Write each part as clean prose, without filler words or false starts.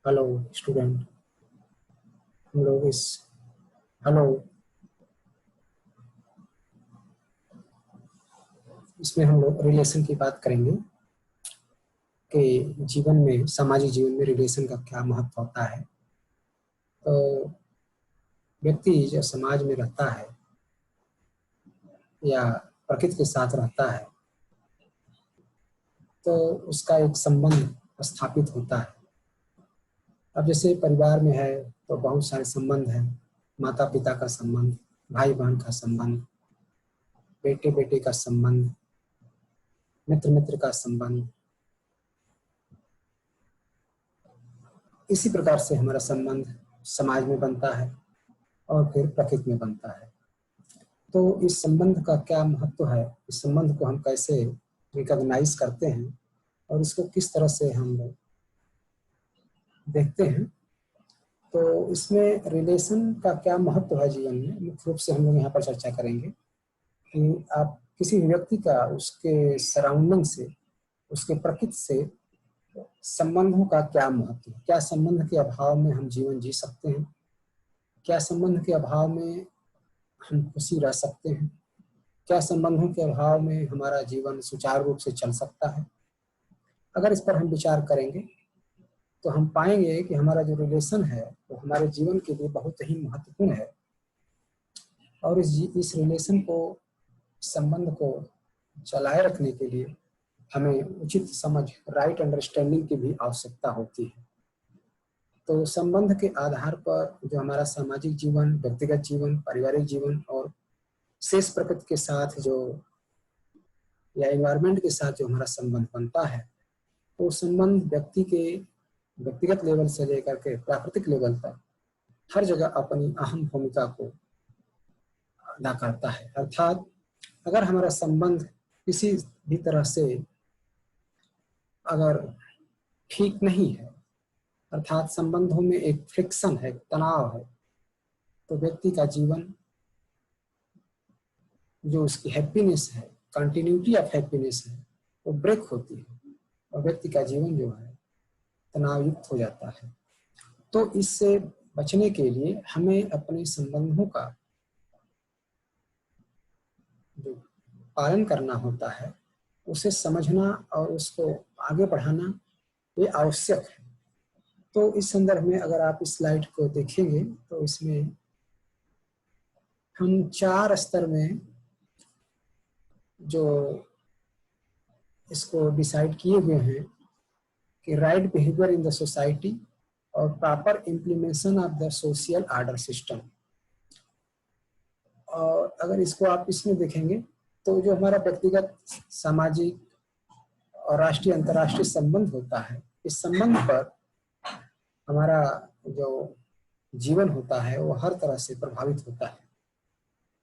Hello student. हम लोग इस हेलो इसमें हम लोग रिलेशन की बात करेंगे कि जीवन में, सामाजिक जीवन में रिलेशन का क्या महत्व होता है। तो व्यक्ति जो समाज में रहता है या प्रकृति के साथ रहता है तो उसका एक संबंध स्थापित होता है। अब जैसे परिवार में है तो बहुत सारे संबंध हैं। माता पिता का संबंध, भाई बहन का संबंध, बेटे बेटे का संबंध, मित्र मित्र का संबंध। इसी प्रकार से हमारा संबंध समाज में बनता है और फिर प्रकृति में बनता है। तो इस संबंध का क्या महत्व है, इस संबंध को हम कैसे रिकॉग्नाइज करते हैं और इसको किस तरह से हम लोग देखते हैं। तो इसमें रिलेशन का क्या महत्व है जीवन में, मुख्य रूप से हम लोग यहाँ पर चर्चा करेंगे कि आप किसी व्यक्ति का उसके सराउंडिंग से, उसके प्रकृति से संबंधों का क्या महत्व है। क्या संबंध के अभाव में हम जीवन जी सकते हैं, क्या संबंध के अभाव में हम खुशी रह सकते हैं, क्या संबंधों के अभाव में हमारा जीवन सुचारू रूप से चल सकता है। अगर इस पर हम विचार करेंगे तो हम पाएंगे कि हमारा जो रिलेशन है वो हमारे जीवन के लिए बहुत ही महत्वपूर्ण है और इस रिलेशन को, संबंध को चलाए रखने के लिए हमें उचित समझ, राइट अंडरस्टैंडिंग की भी आवश्यकता होती है। तो संबंध के आधार पर जो हमारा सामाजिक जीवन, व्यक्तिगत जीवन, पारिवारिक जीवन और शेष प्रकृति के साथ जो या एनवायरनमेंट के साथ जो हमारा संबंध बनता है, वो संबंध व्यक्ति के व्यक्तिगत लेवल से लेकर के प्राकृतिक लेवल तक हर जगह अपनी अहम भूमिका को अदा करता है। अर्थात अगर हमारा संबंध किसी भी तरह से अगर ठीक नहीं है, अर्थात संबंधों में एक फ्रिक्शन है, तनाव है, तो व्यक्ति का जीवन, जो उसकी हैप्पीनेस है, कंटिन्यूटी ऑफ हैप्पीनेस है, वो ब्रेक होती है और व्यक्ति का जीवन जो है तनाव युक्त हो जाता है। तो इससे बचने के लिए हमें अपने संबंधों का जो पालन करना होता है, उसे समझना और उसको आगे बढ़ाना ये आवश्यक है। तो इस संदर्भ में अगर आप इस स्लाइड को देखेंगे तो इसमें हम 4 स्तर में जो इसको डिसाइड किए हुए हैं कि right behaviour in the society और proper implementation of the social order system. और अगर इसको आप इसमें देखेंगे तो जो हमारा व्यक्तिगत, सामाजिक और राष्ट्रीय अंतर्राष्ट्रीय संबंध होता है, इस संबंध पर हमारा जो जीवन होता है वो हर तरह से प्रभावित होता है।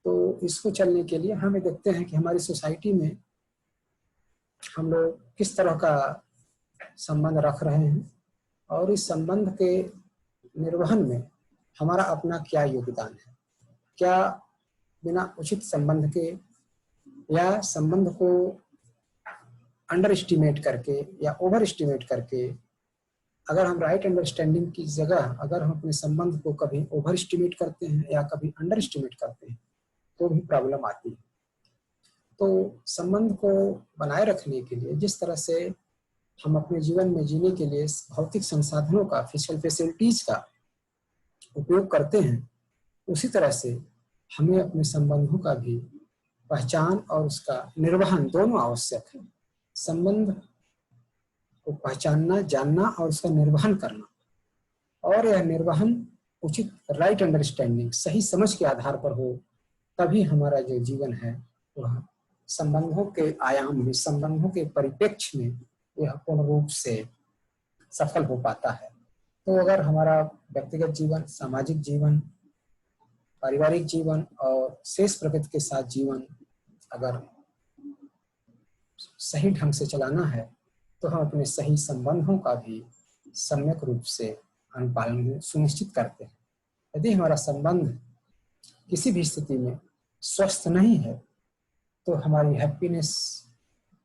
तो इसको चलने के लिए हमें देखते हैं कि हमारी सोसाइटी में हम लोग किस तरह का संबंध रख रहे हैं और इस संबंध के निर्वहन में हमारा अपना क्या योगदान है। क्या बिना उचित संबंध के या संबंध को अंडर एस्टिमेट करके या ओवर एस्टिमेट करके, अगर हम राइट अंडरस्टैंडिंग की जगह अगर हम अपने संबंध को कभी ओवर एस्टिमेट करते हैं या कभी अंडर एस्टिमेट करते हैं तो भी प्रॉब्लम आती है। तो संबंध को बनाए रखने के लिए जिस तरह से हम अपने जीवन में जीने के लिए भौतिक संसाधनों का, फिजिकल फैसिलिटीज का उपयोग करते हैं, उसी तरह से हमें अपने संबंधों का भी पहचान और उसका निर्वहन दोनों आवश्यक है। संबंध को पहचानना, जानना और उसका निर्वहन करना, और यह निर्वहन उचित राइट अंडरस्टैंडिंग, सही समझ के आधार पर हो, तभी हमारा जो जीवन है वह संबंधों के आयाम में, संबंधों के परिप्रेक्ष्य में यह पूर्ण रूप से सफल हो पाता है। तो अगर हमारा व्यक्तिगत जीवन, सामाजिक जीवन, पारिवारिक जीवन और शेष प्रकृति के साथ जीवन अगर सही ढंग से चलाना है तो हम अपने सही संबंधों का भी सम्यक रूप से अनुपालन सुनिश्चित करते हैं। यदि हमारा संबंध किसी भी स्थिति में स्वस्थ नहीं है तो हमारी हैप्पीनेस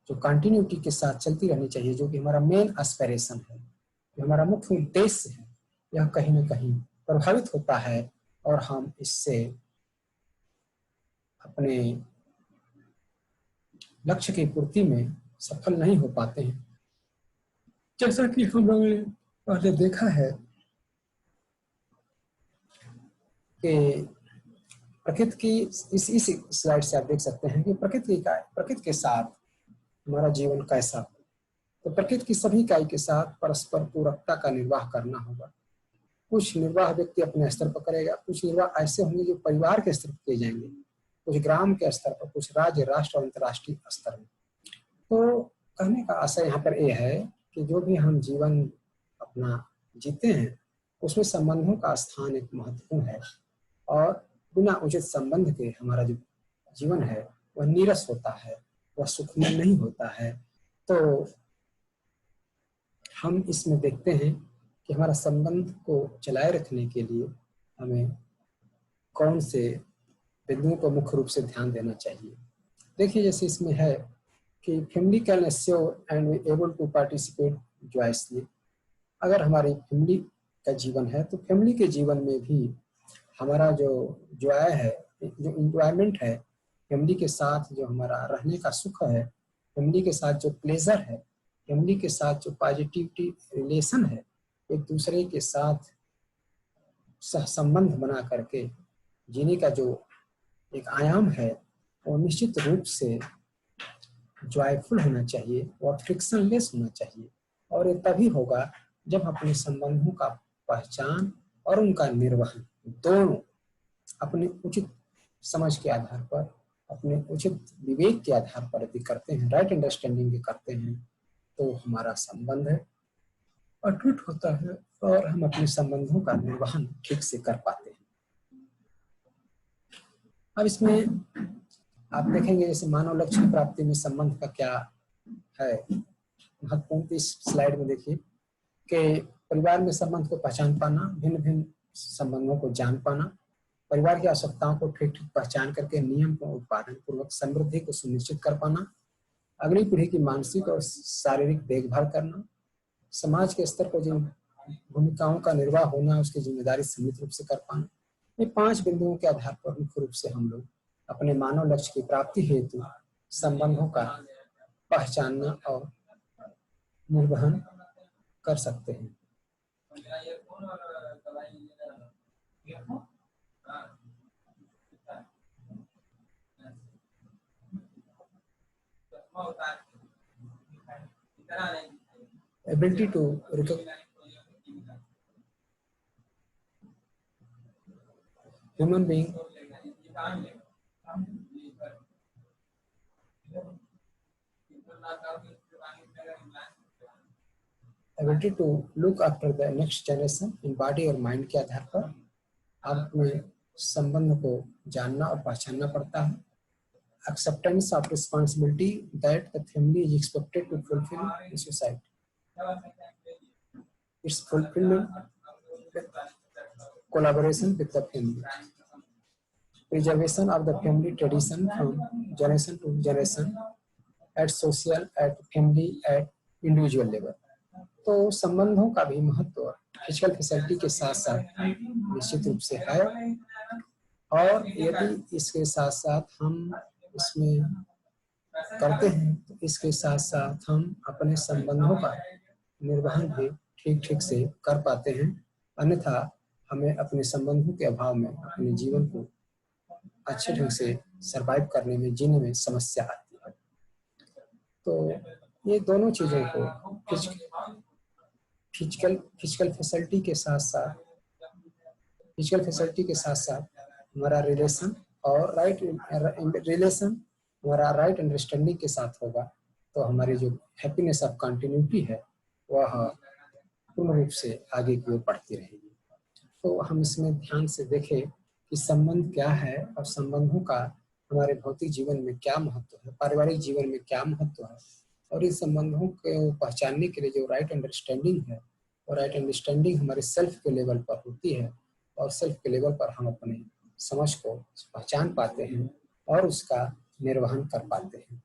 जो कंटिन्यूटी के साथ चलती रहनी चाहिए, जो कि हमारा मेन एस्पिरेशन है, जो हमारा मुख्य उद्देश्य है, यह कहीं न कहीं प्रभावित होता है और हम इससे अपने लक्ष्य की पूर्ति में सफल नहीं हो पाते हैं। जैसा कि हम लोगों ने पहले देखा है कि प्रकृति की इस स्लाइड से आप देख सकते हैं कि प्रकृति के साथ हमारा जीवन कैसा हो। तो प्रकृति की सभी इकाई के साथ परस्पर पूरकता का निर्वाह करना होगा। कुछ निर्वाह व्यक्ति अपने स्तर पर करेगा, कुछ निर्वाह ऐसे होंगे जो परिवार के स्तर पर किए जाएंगे, कुछ ग्राम के स्तर पर, कुछ राज्य, राष्ट्र और अंतर्राष्ट्रीय स्तर में। तो कहने का आशय यहाँ पर यह है कि जो भी हम जीवन अपना जीते हैं उसमें संबंधों का स्थान एक महत्वपूर्ण है और बिना उचित संबंध के हमारा जो जीवन है वह नीरस होता है, वह सुखमय नहीं होता है। तो हम इसमें देखते हैं कि हमारा संबंध को चलाए रखने के लिए हमें कौन से बिंदुओं को मुख्य रूप से ध्यान देना चाहिए। देखिए, जैसे इसमें है कि family can assure and be able to participate joyously. अगर हमारी फैमिली का जीवन है तो फैमिली के जीवन में भी हमारा जो जॉय है, जो इंजॉयमेंट है, फैमिली के साथ जो हमारा रहने का सुख है, फैमिली के साथ जो प्लेजर है, फैमिली के साथ जो पॉजिटिविटी रिलेशन है, एक दूसरे के साथ सहसंबंध बना करके जीने का जो एक आयाम है वो निश्चित रूप से जॉयफुल होना चाहिए, वो फ्रिक्शनलेस होना चाहिए। और ये तभी होगा जब अपने संबंधों का पहचान और उनका निर्वहन दोनों अपने उचित समझ के आधार पर, अपने उचित विवेक के आधार पर यदि करते हैं, राइट अंडरस्टैंडिंग के करते हैं, तो हमारा संबंध है अटूट होता है और हम अपने संबंधों का निर्वहन ठीक से कर पाते हैं। अब इसमें आप देखेंगे जैसे मानव लक्ष्य की प्राप्ति में संबंध का क्या है महत्वपूर्ण। इस स्लाइड में देखिए कि परिवार में संबंध को पहचान पाना, भिन्न भिन्न संबंधों को जान पाना, परिवार की आवश्यकताओं को ठीक ठीक पहचान करके नियम को उत्पादन पूर्वक समृद्धि को सुनिश्चित कर पाना, अगली पीढ़ी की मानसिक और शारीरिक देखभाल करना, समाज के स्तर पर जिन भूमिकाओं का निर्वाह होना उसकी जिम्मेदारी सीमित रूप से कर पाना। ये 5 बिंदुओं के आधार पर मुख्य रूप से हम लोग अपने मानव लक्ष्य की प्राप्ति हेतु संबंधों का पहचानना और निर्वहन कर सकते हैं। Ability to human being ability to look after the next generation in body और माइंड के आधार पर आप अपने संबंध को जानना और पहचानना पड़ता है। Acceptance of responsibility that the family is expected to fulfill in society. Its fulfillment with collaboration with the family. Preservation of the family tradition from generation to generation at social, at family, at individual level. तो संबंधों का भी महत्व physical facility के साथ साथ निश्चित रूप से है और यदि इसके साथ साथ हम इसमें करते हैं तो इसके साथ साथ हम अपने संबंधों का निर्वहन भी ठीक ठीक से कर पाते हैं। अन्यथा हमें अपने संबंधों के अभाव में अपने जीवन को अच्छे ढंग से सरवाइव करने में, जीने में समस्या आती है। तो ये दोनों चीजों को फिजिकल फैसिलिटी के साथ साथ हमारा रिलेशन और राइट रिलेशन हमारा राइट अंडरस्टैंडिंग के साथ होगा तो हमारी जो हैप्पीनेस ऑफ कंटिन्यूटी है वह पूर्ण रूप से आगे की ओर बढ़ती रहेगी। तो हम इसमें ध्यान से देखें कि संबंध क्या है और संबंधों का हमारे भौतिक जीवन में क्या महत्व है, पारिवारिक जीवन में क्या महत्व है और इन संबंधों को पहचानने के लिए जो राइट अंडरस्टैंडिंग है और राइट अंडरस्टैंडिंग हमारे सेल्फ के लेवल पर होती है और सेल्फ के लेवल पर हम अपने समझ को पहचान पाते हैं और उसका निर्वहन कर पाते हैं।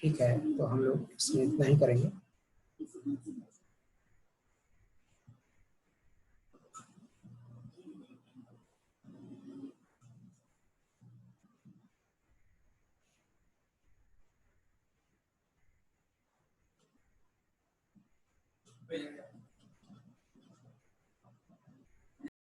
ठीक है, तो हम लोग इसमें इतना ही करेंगे।